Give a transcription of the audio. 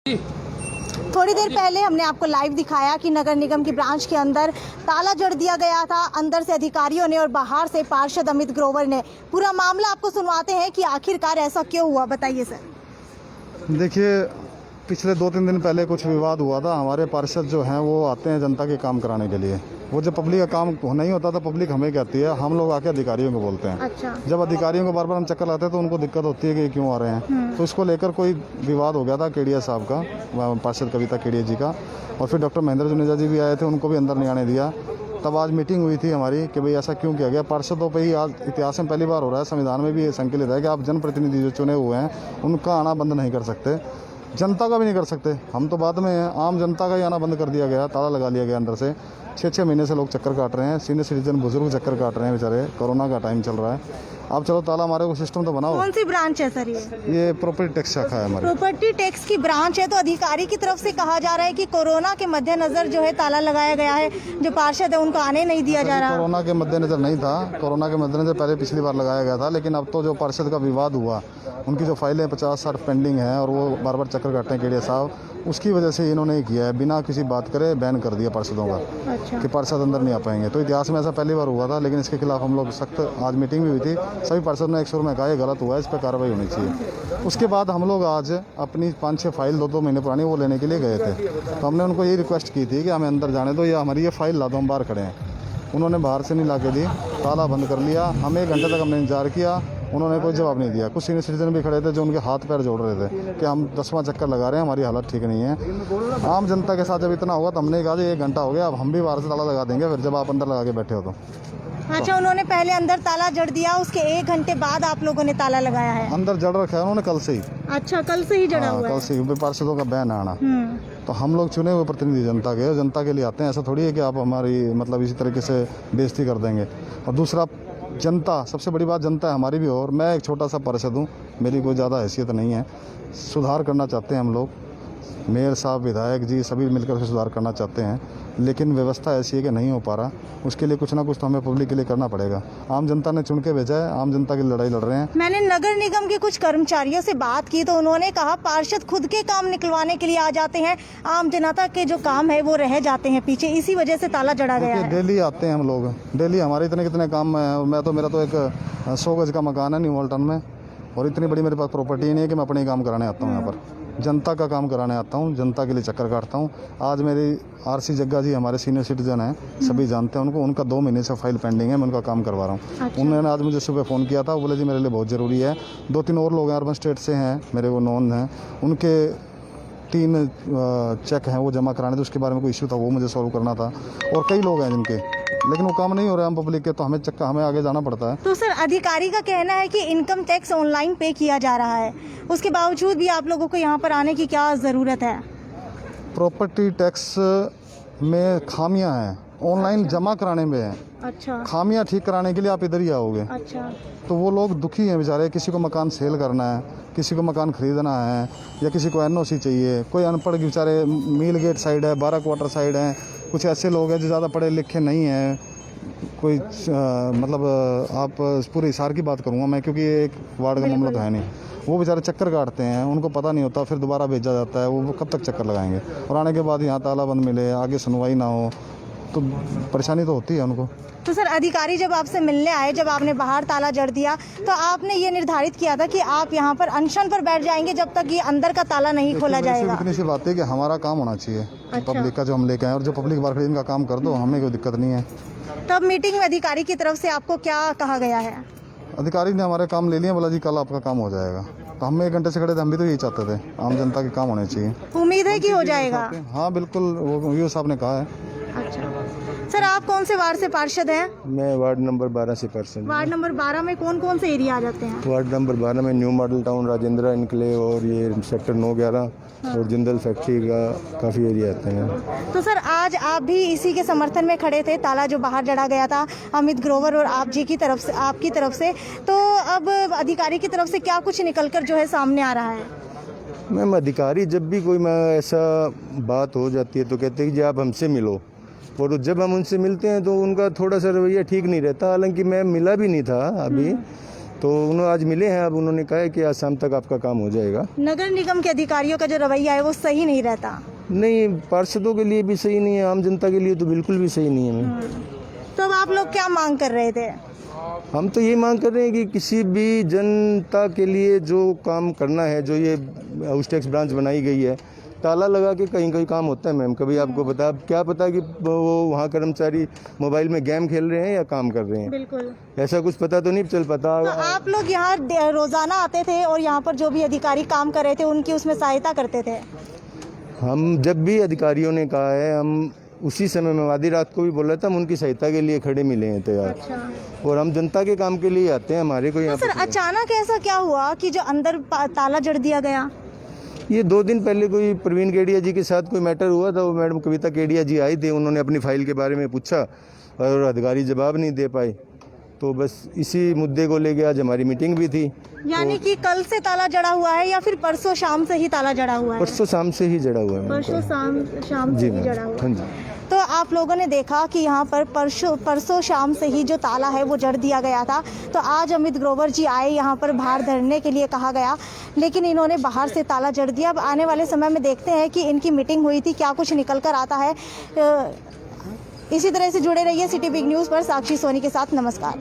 थोड़ी देर पहले हमने आपको लाइव दिखाया कि नगर निगम की ब्रांच के अंदर ताला जड़ दिया गया था। अंदर से अधिकारियों ने और बाहर से पार्षद अमित ग्रोवर ने। पूरा मामला आपको सुनवाते हैं कि आखिरकार ऐसा क्यों हुआ, बताइए सर। देखिए, पिछले 2-3 दिन पहले कुछ विवाद हुआ था। हमारे पार्षद जो हैं वो आते हैं जनता के काम कराने के लिए। वो जब पब्लिक का काम नहीं होता तो पब्लिक हमें कहती है, हम लोग आके अधिकारियों को बोलते हैं। अच्छा। जब अधिकारियों को बार बार हम चक्कर लाते हैं तो उनको दिक्कत होती है कि क्यों आ रहे हैं। तो इसको लेकर कोई विवाद हो गया था केडिया साहब का, पार्षद कविता केडिया जी का, और फिर डॉक्टर महेंद्र जुनेजा जी भी आए थे, उनको भी अंदर नहीं आने दिया। तब आज मीटिंग हुई थी हमारी कि भाई ऐसा क्यों किया गया। पार्षदों पे ही आज इतिहास में पहली बार हो रहा है, संविधान में भी ये संकलित है कि आप जनप्रतिनिधि जो चुने हुए हैं उनका आना बंद नहीं कर सकते, जनता का भी नहीं कर सकते। हम तो बाद में हैं, आम जनता का ही आना बंद कर दिया गया, ताला लगा लिया गया अंदर से। 6-6 महीने से लोग चक्कर काट रहे हैं, सीनियर सिटीजन बुजुर्ग चक्कर काट रहे हैं बेचारे, कोरोना का टाइम चल रहा है। अब चलो ताला मारे को सिस्टम तो बनाओ। कौन सी ब्रांच है सर ये प्रॉपर्टी टैक्स शाखा है हमारी। प्रॉपर्टी टैक्स की ब्रांच है, तो अधिकारी की तरफ से कहा जा रहा है कि कोरोना के मद्देनजर जो है ताला लगाया गया है, जो पार्षद है उनको आने नहीं दिया जा रहा। कोरोना के मद्देनजर नहीं था, कोरोना के मद्देनजर पहले पिछली बार लगाया गया था, लेकिन अब तो जो पार्षद का विवाद हुआ, उनकी जो फाइलें 50-60 पेंडिंग हैं और वो बार बार चक्कर काटते हैं केडिया साहब, उसकी वजह से इन्होंने ही किया है, बिना किसी बात करे बैन कर दिया पार्षदों का। अच्छा। कि पार्षद अंदर नहीं आ पाएंगे। तो इतिहास में ऐसा पहली बार हुआ था, लेकिन इसके खिलाफ हम लोग सख्त, आज मीटिंग भी हुई थी, सभी पार्षद ने एक सुर में कहा ये गलत हुआ है, इस पर कार्रवाई होनी चाहिए। उसके बाद हम लोग आज अपनी 5-6 फाइल 2-2 महीने पुरानी वो लेने के लिए गए थे। तो हमने उनको ये रिक्वेस्ट की थी कि हमें अंदर जाने दो, या हमारी ये फाइल ला दो, हम बाहर खड़े हैं। उन्होंने बाहर से नहीं ला के दी, ताला बंद कर लिया। हमें 1 घंटे तक हमने इंतजार किया, उन्होंने कोई जवाब नहीं दिया। कुछ सीनियर सिटीजन भी खड़े थे जो उनके हाथ पैर जोड़ रहे थे कि हम 10वां चक्कर लगा रहे हैं, हमारी हालत ठीक नहीं है। आम जनता के साथ जब इतना होगा तो हमने कहा कि 1 घंटा हो गया, अब हम भी बाहर से ताला लगा देंगे, फिर जब आप अंदर लगा के बैठे हो तो। अच्छा, उन्होंने पहले अंदर ताला जड़ दिया, उसके 1 घंटे बाद आप लोगों ने ताला लगाया है। अंदर जड़ रखा है उन्होंने कल से ही। अच्छा, कल से ही जड़ा हुआ है। कल से ही पार्षदों का बैन आना। तो हम लोग चुने हुए प्रतिनिधि जनता के, जनता के लिए आते हैं। ऐसा थोड़ी है कि आप हमारी मतलब इसी तरीके से बेइज्जती कर देंगे। और दूसरा, जनता, सबसे बड़ी बात जनता है हमारी भी। और मैं एक छोटा सा पार्षद हूँ, मेरी कोई ज़्यादा हैसियत नहीं है। सुधार करना चाहते हैं हम लोग, मेयर साहब, विधायक जी सभी मिलकर के सुधार करना चाहते हैं, लेकिन व्यवस्था ऐसी है कि नहीं हो पा रहा। उसके लिए कुछ ना कुछ तो हमें पब्लिक के लिए करना पड़ेगा। आम जनता ने चुन के भेजा है, आम जनता की लड़ाई लड़ रहे हैं। मैंने नगर निगम के कुछ कर्मचारियों से बात की तो उन्होंने कहा पार्षद खुद के काम निकलवाने के लिए आ जाते हैं, आम जनता के जो काम है वो रह जाते हैं पीछे, इसी वजह से ताला जड़ा गया है। डेली आते हैं हम लोग, डेली हमारे इतने कितने काम है। मेरा तो एक 100 गज का मकान है न्यू मॉल्टन में, और इतनी बड़ी मेरे पास प्रॉपर्टी नहीं है कि मैं अपने ही काम कराने आता हूँ। यहाँ पर जनता का काम कराने आता हूँ, जनता के लिए चक्कर काटता हूँ। आज मेरी RC जग्गा जी हमारे सीनियर सिटीजन हैं, सभी जानते हैं उनको, उनका 2 महीने से फाइल पेंडिंग है, मैं उनका काम करवा रहा हूँ। अच्छा। उन्होंने आज मुझे सुबह फ़ोन किया था, वो बोले जी मेरे लिए बहुत ज़रूरी है। 2-3 और लोग हैं अर्बन स्टेट से हैं, मेरे वो नॉन हैं, उनके 3 चेक हैं वो जमा कराने थे, उसके बारे में कोई इशू था, वो मुझे सॉल्व करना था। और कई लोग हैं जिनके, लेकिन वो काम नहीं हो रहा है हम पब्लिक के, तो हमें आगे जाना पड़ता है। तो सर, अधिकारी का कहना है कि इनकम टैक्स ऑनलाइन पे किया जा रहा है, उसके बावजूद भी आप लोगों को यहाँ पर आने की क्या ज़रूरत है? प्रॉपर्टी टैक्स में खामियां हैं, ऑनलाइन जमा कराने में है। अच्छा। खामियां ठीक कराने के लिए आप इधर ही आओगे। अच्छा। तो वो लोग दुखी हैं बेचारे, किसी को मकान सेल करना है, किसी को मकान खरीदना है, या किसी को NOC चाहिए। कोई अनपढ़ बेचारे मील गेट साइड है, 12 क्वार्टर साइड है, कुछ ऐसे लोग हैं जो ज़्यादा पढ़े लिखे नहीं हैं। कोई मतलब आप पूरे हिसार की बात करूँगा मैं, क्योंकि एक वार्ड का मामला तो है नहीं। वो बेचारे चक्कर काटते हैं, उनको पता नहीं होता, फिर दोबारा भेजा जाता है, वो कब तक चक्कर लगाएंगे। और आने के बाद यहाँ ताला बंद मिले, आगे सुनवाई ना हो, तो परेशानी तो होती है उनको। तो सर, अधिकारी जब आपसे मिलने आए, जब आपने बाहर ताला जड़ दिया, तो आपने ये निर्धारित किया था कि आप यहाँ पर अनशन पर बैठ जाएंगे जब तक ये अंदर का ताला नहीं खोला जाएगा। इतनी सी बात है कि हमारा काम होना चाहिए। अच्छा। पब्लिक का जो हम लेके आए, और जो पब्लिक बाहर खड़ी इनका काम कर दो, हमें कोई दिक्कत नहीं है। तब मीटिंग में अधिकारी की तरफ से आपको क्या कहा गया है? अधिकारी ने हमारे काम ले लिए, बोला जी कल आपका काम हो जाएगा। तो हम 1 घंटे से खड़े थे, हम भी तो यही चाहते थे, आम जनता के काम होने चाहिए। उम्मीद है कि हो जाएगा। हाँ बिल्कुल, वो वीओ साहब ने कहा है। अच्छा सर, आप कौन से वार्ड से पार्षद हैं? मैं वार्ड नंबर 12 से पार्षद हूँ। वार्ड नंबर 12 में कौन कौन से एरिया आ जाते हैं? वार्ड नंबर 12 में new model town, Rajendra enclave, और ये सेक्टर 9-11 और जिंदल फैक्ट्री का काफ़ी एरिया आते हैं। तो सर, आज आप भी इसी के समर्थन में खड़े थे, ताला जो बाहर जड़ा गया था अमित ग्रोवर और आप जी की तरफ से, आपकी तरफ से। तो अब अधिकारी की तरफ से क्या कुछ निकलकर जो है सामने आ रहा है? मैम, अधिकारी जब भी कोई ऐसा बात हो जाती है तो कहते हैं कि जी आप हमसे मिलो, और जब हम उनसे मिलते हैं तो उनका थोड़ा सा रवैया ठीक नहीं रहता। हालांकि मैं मिला भी नहीं था अभी, तो उन्होंने आज मिले हैं, अब उन्होंने कहा है कि आज शाम तक आपका काम हो जाएगा। नगर निगम के अधिकारियों का जो रवैया है वो सही नहीं रहता। नहीं, पार्षदों के लिए भी सही नहीं है, आम जनता के लिए तो बिल्कुल भी सही नहीं है मैम। तो अब आप लोग क्या मांग कर रहे थे? हम तो ये मांग कर रहे हैं कि किसी भी जनता के लिए जो काम करना है, जो ये हाउस टैक्स ब्रांच बनाई गई है, ताला लगा के कहीं कहीं काम होता है मैम। कभी आपको पता, क्या पता कि वो वहाँ कर्मचारी मोबाइल में गेम खेल रहे हैं या काम कर रहे हैं, बिल्कुल ऐसा कुछ पता तो नहीं चल पाता। तो आप लोग यहाँ रोजाना आते थे और यहाँ पर जो भी अधिकारी काम कर रहे थे उनकी उसमें सहायता करते थे? हम जब भी अधिकारियों ने कहा है, हम उसी समय में आधी रात को भी बोला था, हम उनकी सहायता के लिए खड़े मिले हैं तैयार। अच्छा। और हम जनता के काम के लिए आते हैं, हमारे को यहाँ तो सर अचानक ऐसा क्या हुआ कि जो अंदर ताला जड़ दिया गया? ये 2 दिन पहले कोई प्रवीण केडिया जी के साथ कोई मैटर हुआ था। वो मैडम कविता केडिया जी आई थी, उन्होंने अपनी फाइल के बारे में पूछा और अधिकारी जवाब नहीं दे पाए। तो बस इसी मुद्दे को लेके आज हमारी मीटिंग भी थी। यानी कि कल से ताला जड़ा हुआ है या फिर परसों शाम से ही ताला जड़ा हुआ है? परसों शाम से ही जड़ा हुआ है। परसों शाम जी से ही जड़ा हुआ हाँ है। जी। तो आप लोगों ने देखा कि यहाँ पर परसों शाम से ही जो ताला है वो जड़ दिया गया था। तो आज अमित ग्रोवर जी आए यहाँ पर बाहर धरने के लिए कहा गया, लेकिन इन्होंने बाहर से ताला जड़ दिया। अब आने वाले समय में देखते हैं कि इनकी मीटिंग हुई थी, क्या कुछ निकल कर आता है। इसी तरह से जुड़े रहिए सिटी बिग न्यूज़ पर। साक्षी सोनी के साथ, नमस्कार।